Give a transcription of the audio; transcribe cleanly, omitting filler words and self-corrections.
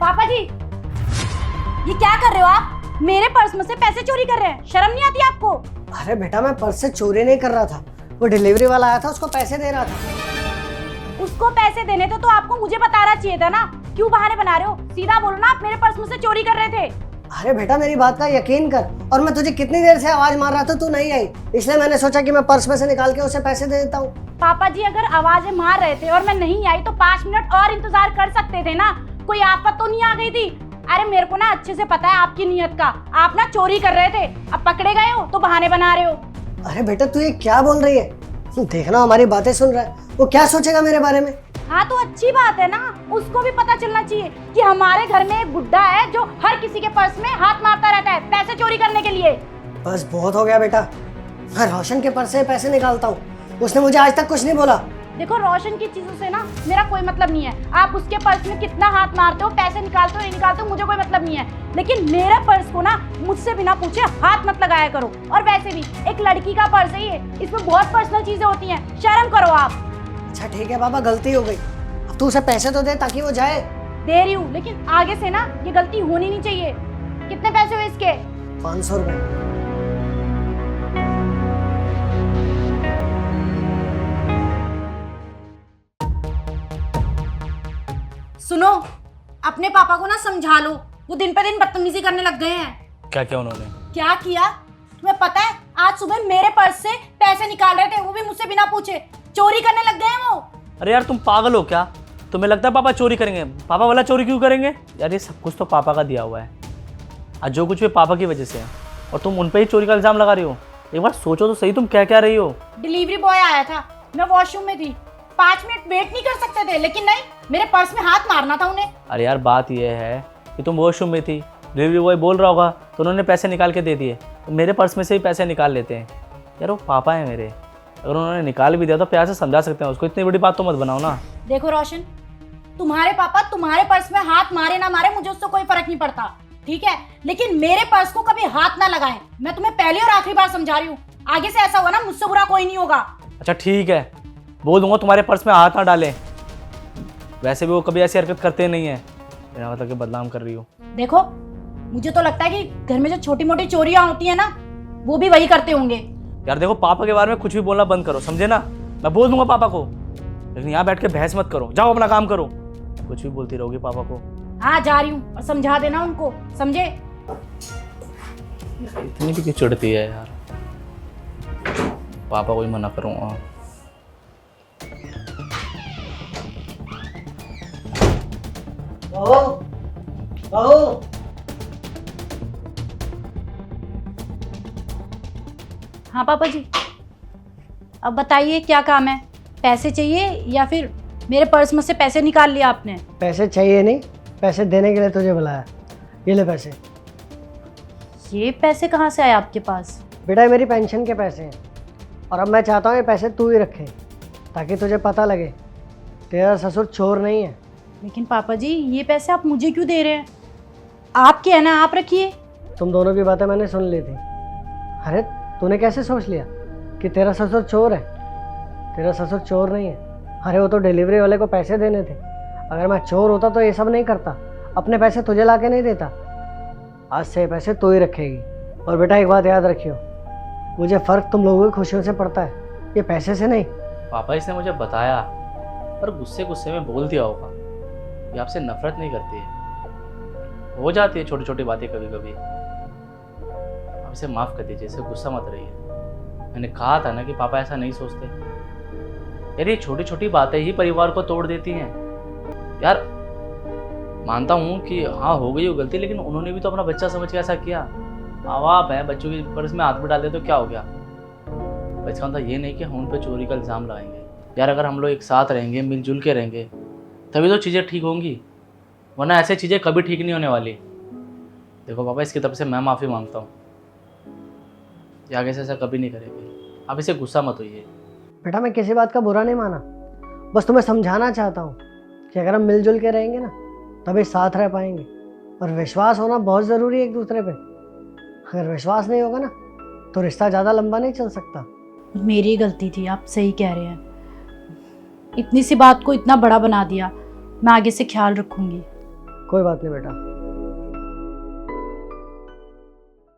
पापा जी, ये क्या कर रहे हो आप? मेरे पर्स में से पैसे चोरी कर रहे हैं, शर्म नहीं आती आपको? अरे बेटा, मैं पर्स से चोरी नहीं कर रहा था, वो डिलीवरी वाला आया था, उसको पैसे दे रहा था। उसको पैसे देने थे तो आपको मुझे बताना चाहिए था ना। क्यों बहाने बना रहे हो? सीधा बोलो ना, आप मेरे पर्स में से चोरी कर रहे थे। अरे बेटा, मेरी बात का यकीन कर, और मैं तुझे कितनी देर से आवाज मार रहा था, तू नहीं आई, इसलिए मैंने सोचा कि मैं पर्स में से निकाल के उसे पैसे दे देता हूँ। पापा जी, अगर आवाजें मार रहे थे और मैं नहीं आई तो 5 मिनट और इंतजार कर सकते थे ना। कोई आफत तो नहीं आ गई थी? अरे मेरे को ना अच्छे से पता है आपकी नीयत का। आप ना चोरी कर रहे थे, अब पकड़े गए हो तो बहाने बना रहे हो। अरे बेटा, तू ये क्या बोल रही है? देखना, हमारी बातें सुन रहा है, वो क्या सोचेगा मेरे बारे में। हाँ तो अच्छी बात है ना, उसको भी पता चलना चाहिए कि हमारे घर में एक बुड्ढा है जो हर किसी के पर्स में हाथ मारता रहता है पैसे चोरी करने के लिए। बस बहुत हो गया बेटा, मैं रोशन के पर्स से पैसे निकालता हूँ, उसने मुझे आज तक कुछ नहीं बोला। देखो, रोशन की चीजों से ना मेरा कोई मतलब नहीं है। आप उसके पर्स में कितना हाथ मारते हो, पैसे निकालते हो नहीं निकालते हो, मुझे कोई मतलब नहीं है। लेकिन मेरा पर्स को ना मुझसे बिना पूछे हाथ मत लगाया करो। और वैसे भी एक लड़की का पर्स है ये, इसमें बहुत पर्सनल चीजें होती हैं, शर्म करो आप। अच्छा ठीक है बाबा, गलती हो गई, अब तू उसे पैसे तो दे ताकि वो जाए। दे रही हूँ, लेकिन आगे से ना ये गलती होनी नहीं चाहिए। कितने पैसे हुए इसके? 500 रुपए। सुनो, अपने पापा को ना समझा लो, वो दिन पे दिन बदतमीजी करने लग गए हैं। क्या क्या उन्होंने? क्या किया तुम्हें पता है? आज सुबह मेरे पर्स से पैसे निकाल रहे थे, वो भी मुझसे बिना पूछे। चोरी करने लग गए हैं वो। अरे यार, तुम पागल हो क्या? तुम्हें लगता है पापा चोरी करेंगे? पापा वाला चोरी क्यों करेंगे यार? ये सब कुछ तो पापा का दिया हुआ है, आज जो कुछ भी पापा की वजह से है, और तुम उन पे ही चोरी का इल्जाम लगा रही हो। एक बार सोचो तो सही, तुम क्या क्या रही हो। डिलीवरी बॉय आया था, मैं वॉशरूम में थी, 5 मिनट वेट नहीं कर सकते थे, लेकिन नहीं, मेरे पर्स में हाथ मारना था उन्हें। अरे यार, बात यह है कि तुम वॉशरूम में थी, डिलीवरी बॉय बोल रहा होगा तो उन्होंने पैसे निकाल के दे दिए। तो मेरे पर्स में से ही पैसे निकाल लेते हैं यार, वो पापा है मेरे। अगर उन्होंने निकाल भी दिया तो प्यार से समझा सकते हैं उसको, इतनी बड़ी बात तो मत बनाओ ना। देखो रोशन, तुम्हारे पापा तुम्हारे पर्स में हाथ मारे ना मारे मुझे उससे कोई फर्क नहीं पड़ता, ठीक है? लेकिन मेरे पर्स को कभी हाथ ना लगाएं। मैं तुम्हें पहली और आखिरी बार समझा रही हूँ, आगे से ऐसा हुआ ना मुझसे बुरा कोई नहीं होगा। अच्छा ठीक है, बोल दूंगा तुम्हारे पर्स में हाथ ना डालें। वैसे भी वो कभी ऐसी हरकत करते नहीं है, मेरा मतलब कि बदनाम कर रही हो। देखो, मुझे तो लगता है कि घर में जो छोटी मोटी चोरियां होती है ना, वो भी वही करते होंगे। यार देखो, पापा के बारे में कुछ भी बोलना बंद करो, समझे ना? मैं बोल दूंगा पापा को, लेकिन यहाँ बैठ के बहस मत करो, जाओ अपना काम करो। कुछ भी बोलती रहोगी पापा को। हाँ जा रही हूँ, और समझा देना उनको, समझे? इतनी भी क्यों चिढ़ती है यार? पापा को ही मना करूँगा। बहू, बहू, हाँ पापा जी, अब बताइए क्या काम है? पैसे चाहिए या फिर मेरे पर्स में से पैसे निकाल लिया आपने? पैसे चाहिए नहीं, पैसे देने के लिए तुझे बुलाया, ये ले पैसे। ये पैसे कहाँ से आए आपके पास? बेटा, ये मेरी पेंशन के पैसे हैं, और अब मैं चाहता हूँ ये पैसे तू ही रखे, ताकि तुझे पता लगे तेरा ससुर चोर नहीं है। लेकिन पापा जी, ये पैसे आप मुझे क्यों दे रहे हैं? आपके है ना, आप रखिए। तुम दोनों की बातें मैंने सुन ली थी। अरे तूने कैसे सोच लिया कि तेरा ससुर चोर है? तेरा ससुर चोर नहीं है। अरे वो तो डिलीवरी वाले को पैसे देने थे, अगर मैं चोर होता तो ये सब नहीं करता, अपने पैसे तुझे ला के नहीं देता। आज से ये पैसे तू ही रखेगी। और बेटा एक बात याद रखियो, मुझे फ़र्क तुम लोगों की खुशियों से पड़ता है, ये पैसे से नहीं। पापा इसने मुझे बताया, पर गुस्से गुस्से में बोल दिया होगा। ये आपसे नफरत नहीं करती है, हो जाती है छोटी छोटी बातें कभी कभी। आप इसे माफ़ कर दीजिए, इसे गुस्सा मत रहिए। मैंने कहा था ना कि पापा ऐसा नहीं सोचते यार, ये छोटी छोटी बातें ही परिवार को तोड़ देती हैं यार। मानता हूँ कि हाँ हो गई वो गलती, लेकिन उन्होंने भी तो अपना बच्चा समझ के ऐसा किया। माँ बाप है, बच्चों की पर्स में हाथ में डाल दे तो क्या हो गया? बचपन था ये नहीं कि हम उन पर चोरी का इल्ज़ाम लगाएंगे यार। अगर हम लोग एक साथ रहेंगे, मिलजुल के रहेंगे, तभी तो चीज़ें ठीक होंगी, वरना ऐसे चीज़ें कभी ठीक नहीं होने वाली। देखो पापा, इसकी तरफ से मैं माफ़ी मांगता हूँ, ये आगे से ऐसा कभी नहीं करेंगे। आप इसे गुस्सा मत होइए। बेटा, मैं किसी बात का बुरा नहीं माना, बस तुम्हें समझाना चाहता हूँ कि अगर हम मिलजुल के रहेंगे ना, तभी साथ रह पाएंगे। और विश्वास होना बहुत ज़रूरी है एक दूसरे पे। अगर विश्वास नहीं होगा ना, तो रिश्ता ज़्यादा लंबा नहीं चल सकता। मेरी गलती थी, आप सही कह रहे हैं। इतनी सी बात को इतना बड़ा बना दिया, मैं आगे से ख्याल रखूंगी। कोई बात नहीं बेटा,